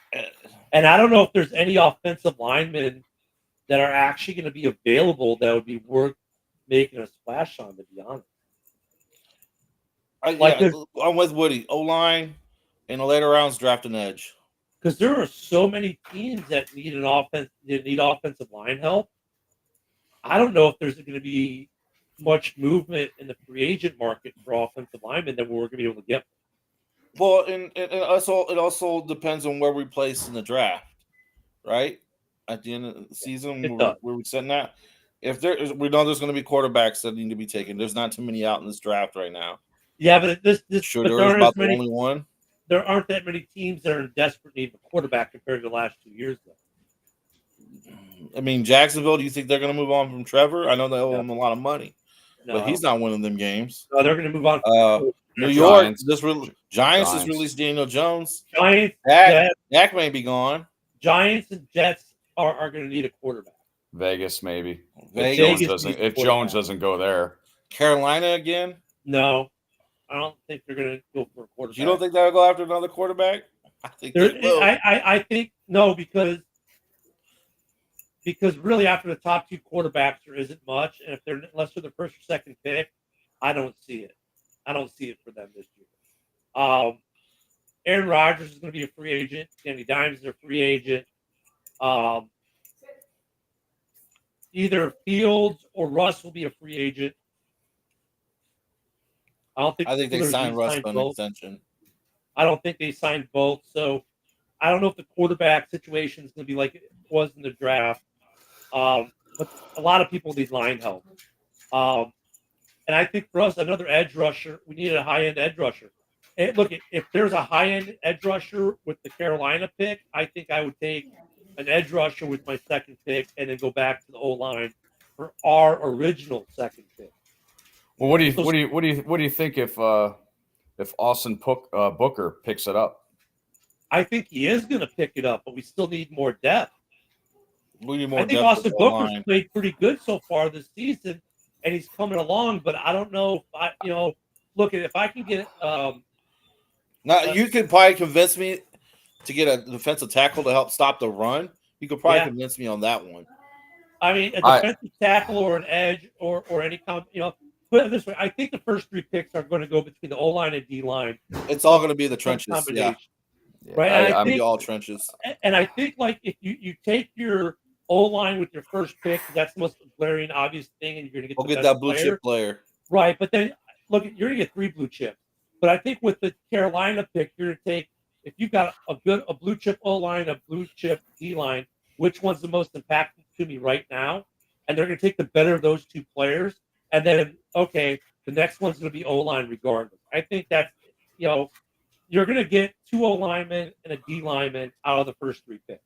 And I don't know if there's any offensive linemen that are actually going to be available that would be worth making a splash on, to be honest. I'm with Woody. O-line in the later rounds, draft an edge. Because there are so many teams that need offensive line help. I don't know if there's going to be much movement in the free agent market for offensive linemen that we're going to be able to get. Well, and it also depends on where we place in the draft, right? At the end of the season, where we setting that. We know there's going to be quarterbacks that need to be taken. There's not too many out in this draft right now. Yeah, but there is about the only one. There aren't that many teams that are in desperate need of a quarterback compared to the last 2 years, though. I mean, Jacksonville. Do you think they're going to move on from Trevor? I know they owe him a lot of money, but he's not winning them games. No, they're going to move on. New York, Giants just released Daniel Jones. Giants, Dak may be gone. Giants and Jets are going to need a quarterback. Vegas, maybe. If Jones doesn't go there. Carolina again? No, I don't think they're going to go for a quarterback. You don't think they'll go after another quarterback? I think they will. I think no, because really after the top two quarterbacks there isn't much, and unless they're the first or second pick, I don't see it. I don't see it for them this year. Aaron Rodgers is going to be a free agent. Danny Dimes is a free agent. Either Fields or Russ will be a free agent. I think they signed Russ on an extension. I don't think they signed both. So I don't know if the quarterback situation is going to be like it was in the draft. But a lot of people need line help. And I think for us, another edge rusher, we needed a high-end edge rusher. And look, if there's a high-end edge rusher with the Carolina pick, I think I would take an edge rusher with my second pick and then go back to the O-line for our original second pick. Well, what do you think if Austin Booker picks it up? I think he is going to pick it up, but we still need more depth. We need more I think Austin Booker's played pretty good so far this season. And he's coming along, but I don't know if I can get now you could probably convince me to get a defensive tackle to help stop the run. You could probably convince me on that one. I mean, a defensive tackle or an edge or any put it this way, I think the first three picks are going to go between the O-line and D-line. It's all going to be the trenches. Yeah. Right. I think all trenches. And I think like if you take your O-line with your first pick, that's the most glaring obvious thing, and you're going to get that blue chip player. Right, but then look, you're going to get 3 blue chips. But I think with the Carolina pick, you're going to take, if you've got a blue chip O-line, a blue chip D-line, which one's the most impactful to me right now? And they're going to take the better of those 2 players, and then the next one's going to be O-line regardless. I think that's you're going to get 2 O-linemen and a D lineman out of the first 3 picks.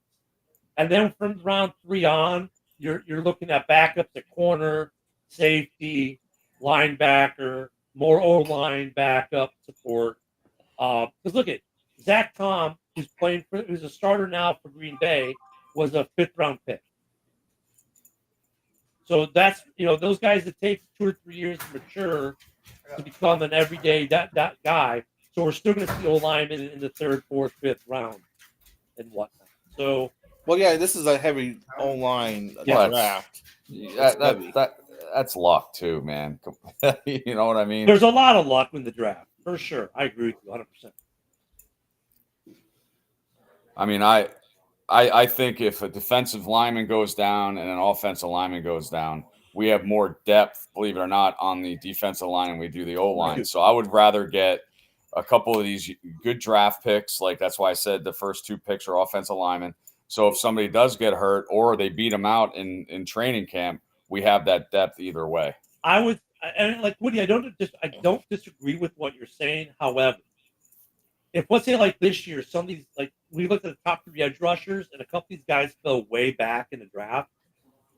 And then from round 3 on, you're looking at backups at corner, safety, linebacker, more O-line backup support. Because look at Zach Tom, who's a starter now for Green Bay, was a 5th round pick. So that's those guys that take 2 or 3 years to mature to become an everyday that guy. So we're still going to see O-linemen in the 3rd, 4th, 5th round and whatnot. So. Well, yeah, this is a heavy O-line draft. That's luck too, man. You know what I mean? There's a lot of luck in the draft, for sure. I agree with you 100%. I mean, I think if a defensive lineman goes down and an offensive lineman goes down, we have more depth, believe it or not, on the defensive line than we do the O-line. So I would rather get a couple of these good draft picks. Like that's why I said the first 2 picks are offensive linemen. So if somebody does get hurt or they beat them out in training camp, we have that depth either way. I would, and like Woody, I don't disagree with what you're saying. However, if let's say like this year, some of these, like we looked at the top 3 edge rushers, and a couple of these guys fell way back in the draft.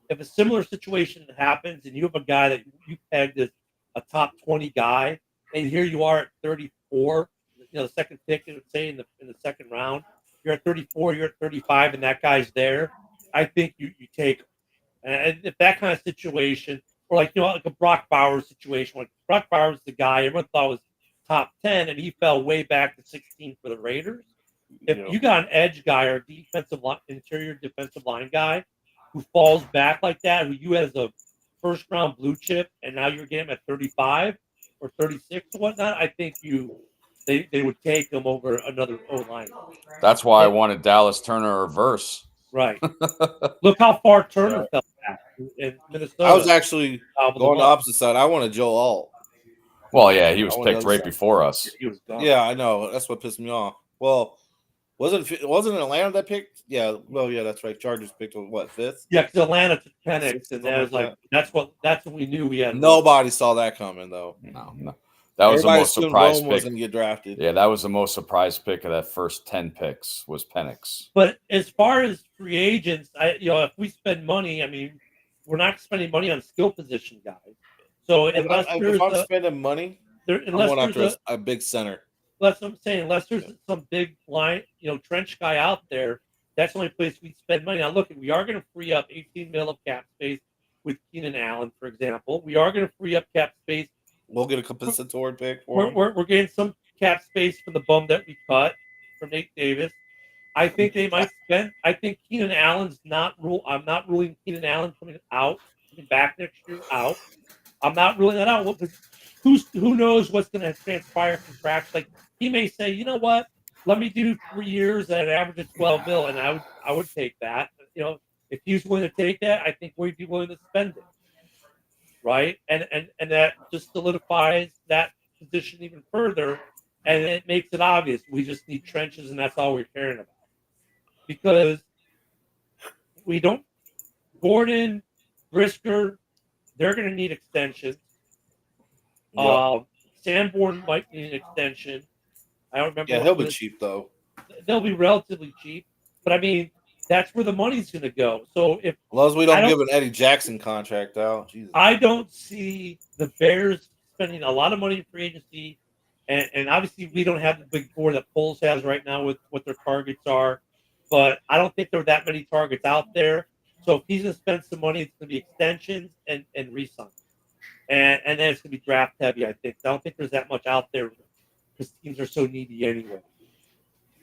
If a similar situation happens, and you have a guy that you pegged as a top 20 guy, and here you are at 34, the second pick, say in the second round, you're at 34, you're at 35, and that guy's there. I think you take him. And if that kind of situation, or like like a Brock Bowers situation, like Brock Bowers is the guy everyone thought was top 10, and he fell way back to 16 for the Raiders. If you got an edge guy or interior defensive line guy who falls back like that, who you as a first round blue chip, and now you're getting him at 35 or 36 or whatnot, I think they would take him over another O-line. That's why I wanted Dallas Turner reverse. Right. Look how far Turner fell back in Minnesota. I was actually going the opposite side. I wanted Joe Alt. Well, yeah, he was picked right before us. He was gone. Yeah, I know. That's what pissed me off. Well, wasn't Atlanta that picked? Yeah. Well, yeah, that's right. Chargers picked what, 5th? Yeah, because Atlanta took Penix, and that was like that's what we knew we had. Nobody saw that coming though. No. That was the most surprise pick. Was going to get drafted. Yeah, that was the most surprise pick of that first 10 picks was Penix. But as far as free agents, if we spend money, I mean, we're not spending money on skill position guys. So if I'm spending money, I'm going after a big center. That's what I'm saying. Unless there's some big line, trench guy out there, that's the only place we spend money. Now, look, we are going to free up $18 million of cap space with Keenan Allen, for example. We are going to free up cap space. We'll get a compensatory pick for him. We're getting some cap space for the bum that we cut from Nate Davis. I think they might spend. I think Keenan Allen's I'm not ruling Keenan Allen coming back next year out. I'm not ruling that out. Who knows what's going to transpire from tracks? Like he may say, you know what? Let me do 3 years at an average of $12 million, and I would take that. If he's willing to take that, I think we'd be willing to spend it. Right, and that just solidifies that position even further, and it makes it obvious we just need trenches, and that's all we're caring about. Because we don't, Gordon, Brisker, they're going to need extensions. Sanborn might need an extension. I don't remember. Yeah, he'll be cheap though. They'll be relatively cheap, but I mean, that's where the money's going to go. So as long as we don't give an Eddie Jackson contract out, Jesus. I don't see the Bears spending a lot of money in free agency, and obviously we don't have the big four that Poles has right now with what their targets are. But I don't think there are that many targets out there. So if he's going to spend some money, it's going to be extensions and re-sign. And then it's going to be draft heavy, I think. I don't think there's that much out there because teams are so needy anyway.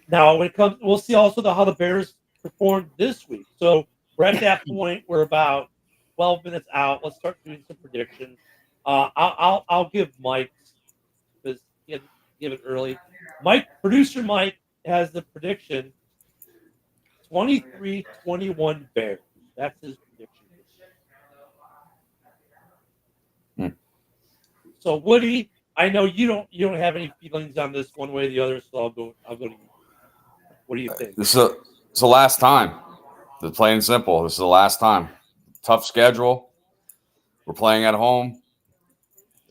Now, when it comes, we'll see also how the Bears performed this week. So we're at that point. We're about 12 minutes out. Let's start doing some predictions. I'll give Mike because he had to give it early. Producer Mike has the prediction 23-21 Bears. That's his prediction. So Woody, I know you don't have any feelings on this one way or the other, so I'll go to you. What do you think? It's the last time. It's plain and simple. This is the last time. Tough schedule. We're playing at home,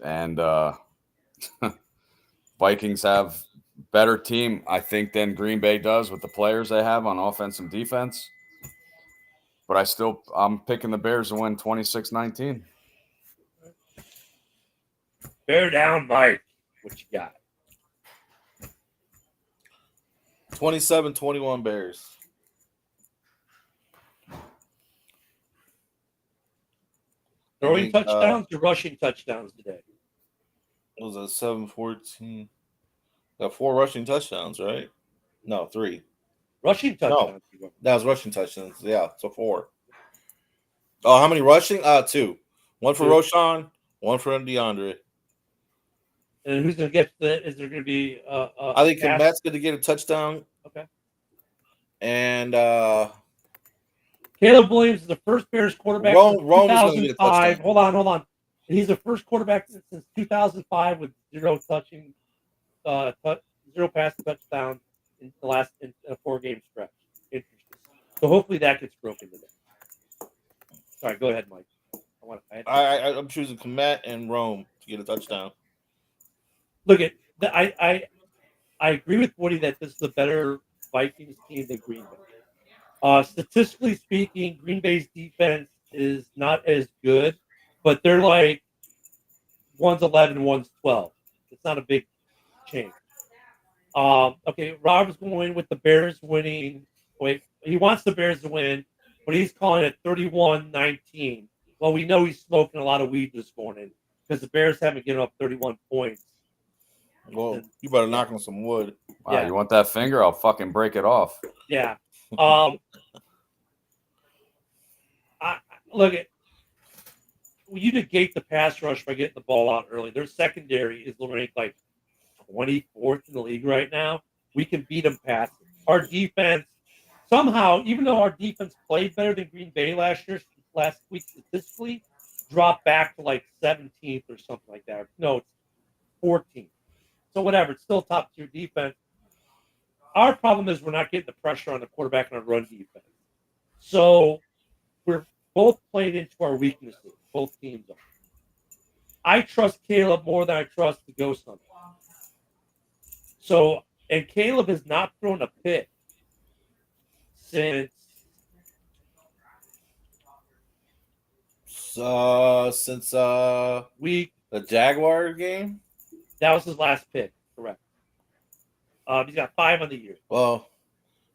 and Vikings have better team, I think, than Green Bay does with the players they have on offense and defense. But I'm picking the Bears to win 26-19. Bear down, Mike. What you got? 27-21 Bears. Throwing touchdowns or rushing touchdowns today? It was a 7-14. Got 4 rushing touchdowns, right? No, 3. Rushing touchdowns. No, that was rushing touchdowns. Yeah, so 4. Oh, how many rushing? 2. One for Roshan, one for DeAndre. And who's going to get is there going to be I think Matt's going to get a touchdown. Okay. And Caleb Williams is the first Bears quarterback since 2005. Hold on. He's the first quarterback since 2005 with 0 touching zero pass touchdowns in the last in a 4-game stretch. Interesting. So hopefully that gets broken today. Sorry, go ahead, Mike. I'm choosing Komet and Rome to get a touchdown. Look at I agree with Woody that this is a better Vikings team than Green Bay. Statistically speaking, Green Bay's defense is not as good, but they're like one's 11, one's 12. It's not a big change. Okay, Rob's going with the Bears winning. Wait, he wants the Bears to win, but he's calling it 31-19. Well, we know he's smoking a lot of weed this morning because the Bears haven't given up 31 points. Well, you better knock on some wood. Wow, Yeah. you want that finger? I'll fucking break it off. Yeah. Look at you negate the pass rush by getting the ball out early. Their secondary is ranked like 24th in the league right now. We can beat them passing. Our defense somehow, even though our defense played better than Green Bay last week statistically, dropped back to like 17th or something like that. No, it's 14th. So whatever, it's still top tier defense. Our problem is we're not getting the pressure on the quarterback and our run defense. So we're both played into our weaknesses. Both teams are. I trust Caleb more than I trust the Ghost Hunter. So, and Caleb has not thrown a pick since week the Jaguar game. That was his last pick, correct? He's got 5 on the year. Well,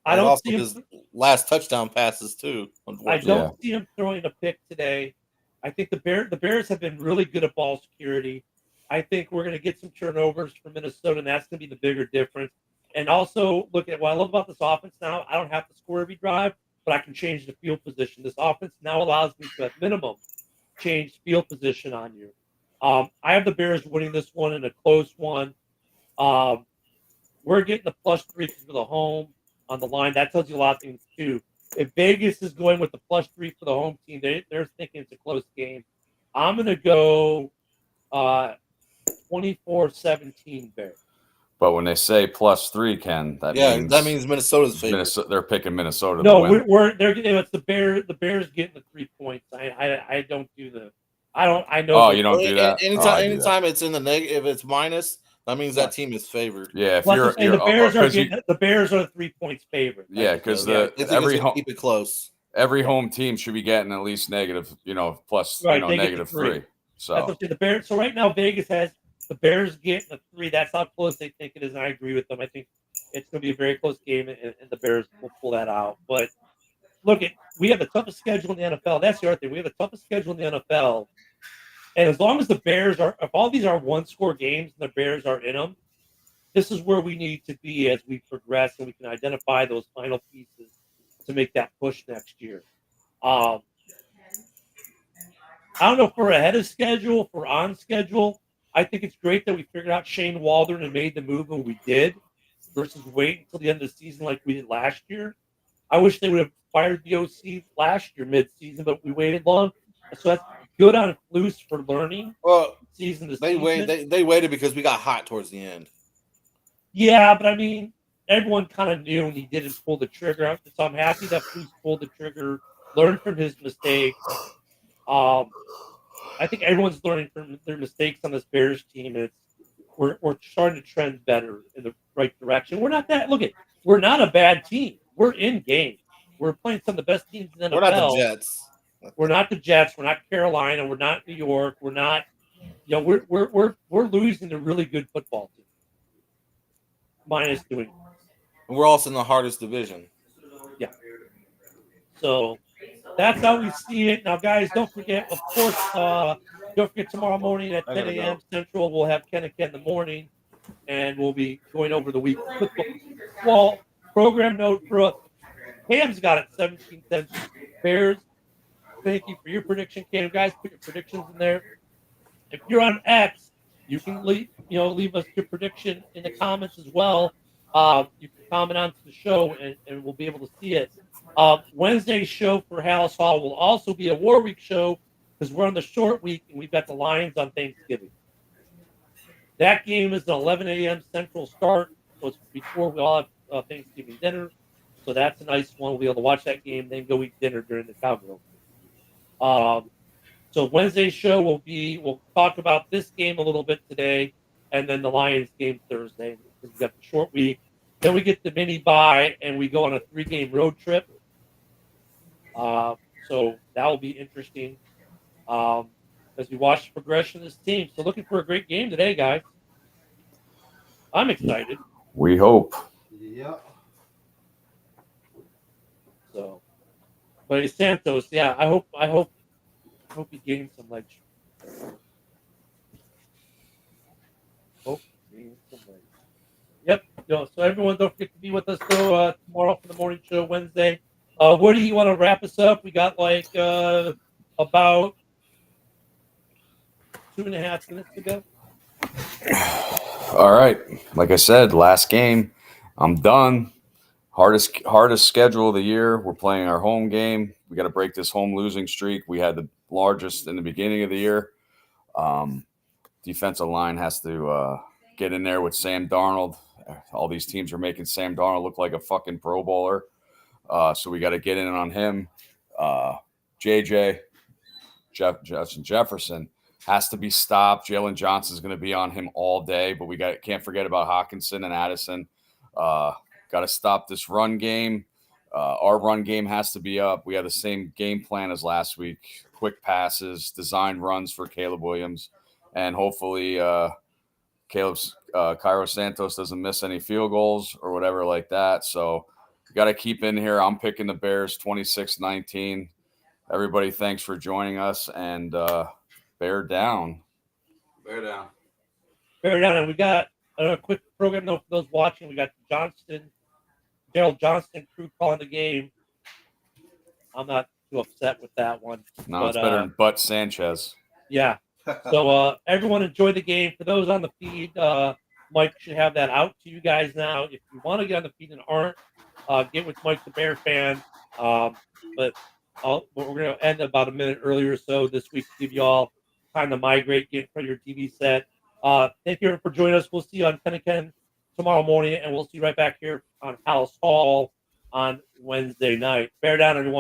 I don't also see him. His last touchdown passes too. I don't see him throwing a pick today. I think the Bears have been really good at ball security. I think we're going to get some turnovers from Minnesota, and that's going to be the bigger difference. And also, look at what I love about this offense now. I don't have to score every drive, but I can change the field position. This offense now allows me to, at minimum, change field position on you. I have the Bears winning this one in a close one. We're getting the +3 because of the home on the line. That tells you a lot of things, too. If Vegas is going with the +3 for the home team, they're thinking it's a close game. I'm going to go 24-17 Bears. But when they say +3, Ken, that means Minnesota's favorite. They're picking Minnesota. No, it's the Bears. The Bears getting the 3 points. I don't do the. I know. Oh, you don't do that. Anytime it's in the negative, if it's minus, that means that team is favored. Yeah, if the Bears the Bears are 3 points favored. Yeah, because every home keep it close. Every home team should be getting at least negative, plus negative 3. So that's what the Bears. So right now Vegas has the Bears getting a 3. That's how close they think it is, and I agree with them. I think it's going to be a very close game, and the Bears will pull that out. But look, we have the toughest schedule in the NFL. That's the other thing. We have the toughest schedule in the NFL. And as long as the Bears if all these are 1-score games and the Bears are in them, this is where we need to be as we progress and we can identify those final pieces to make that push next year. I don't know if we're ahead of schedule, if we're on schedule. I think it's great that we figured out Shane Waldron and made the move when we did versus wait until the end of the season like we did last year. I wish they would have fired the OC last year mid-season, but we waited long. So that's good on Flus for learning. Well, season to season. They waited because we got hot towards the end. Yeah, but I mean, everyone kind of knew when he didn't pull the trigger. So I'm happy that Flus pulled the trigger, learned from his mistakes. I think everyone's learning from their mistakes on this Bears team, and we're starting to trend better in the right direction. We're not we're not a bad team. We're in game. We're playing some of the best teams in the NFL. We're not the Jets. We're not the Jets. We're not Carolina. We're not New York. We're not. We're losing to really good football team. Minus doing. And we're also in the hardest division. Yeah. So that's how we see it. Now, guys, don't forget, of course, don't forget tomorrow morning at 10 a.m. Central, we'll have Ken and Ken in the morning, and we'll be going over the week football. Well, program note for us. Cam's got it 17-10 Bears. Thank you for your prediction, Cam. Guys, put your predictions in there. If you're on X, you can leave us your prediction in the comments as well. You can comment onto the show, and we'll be able to see it. Wednesday's show for Halas Hall will also be a Warwick show because we're on the short week and we've got the Lions on Thanksgiving. That game is an 11 a.m. Central start, so it's before we all have Thanksgiving dinner. So that's a nice one. We'll be able to watch that game, then go eat dinner during the Cowgirls. So Wednesday's show we'll talk about this game a little bit today, and then the Lions game Thursday because we got the short week. Then we get the mini bye, and we go on a 3-game road trip. So that will be interesting as we watch the progression of this team. So looking for a great game today, guys. I'm excited. We hope. Yeah. So, but Santos, yeah, I hope he gains some legs. Yep. So everyone, don't forget to be with us though tomorrow for the morning show Wednesday. Where do you want to wrap us up? We got like about 2.5 minutes to go. All right. Like I said, last game. I'm done. Hardest schedule of the year. We're playing our home game. We got to break this home losing streak. We had the largest in the beginning of the year. Defensive line has to get in there with Sam Darnold. All these teams are making Sam Darnold look like a fucking Pro Bowler. So we got to get in on him. Justin Jefferson has to be stopped. Jalen Johnson is going to be on him all day, but can't forget about Hawkinson and Addison. Got to stop this run game. Our run game has to be up. We have the same game plan as last week. Quick passes, design runs for Caleb Williams, and hopefully Cairo Santos doesn't miss any field goals or whatever like that. So we got to keep in here. I'm picking the Bears 26-19. Everybody, thanks for joining us, and bear down. Bear down. Bear down. And we got a quick program note for those watching. We got Gerald Johnston crew calling the game. I'm not too upset with that one. No, it's better than Butt Sanchez. Yeah. So everyone enjoy the game. For those on the feed, Mike should have that out to you guys now. If you want to get on the feed and aren't, get with Mike the Bear fan. But we're going to end about a minute earlier or so this week to give you all time to migrate, get in front of your TV set. Thank you for joining us. We'll see you on 10 tomorrow morning, and we'll see you right back here on Halas Hall on Wednesday night. Bear down, everyone.